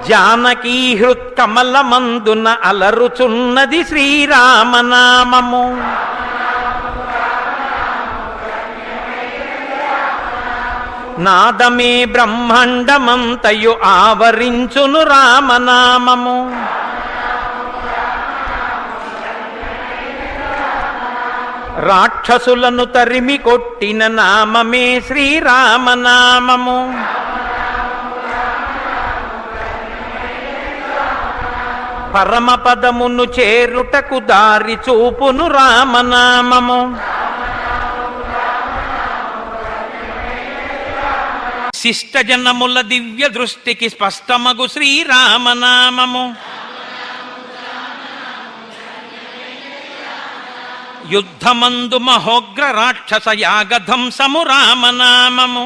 జానకీ హృత్కమలమందున అలరుచున్నది శ్రీరామనామము. నాదమే బ్రహ్మాండమంతయు ఆవరించును రామనామము. రాక్షసులను తరిమి కొట్టిన నామమే శ్రీరామనామము. పరమపదమును చేరుటకు దారి చూపును రామనామము. శిష్టజనముల దివ్య దృష్టికి స్పష్టమగు శ్రీరామనామము. యుద్ధమందు మహోగ్ర రాక్షస యాగధంసము రామనామము.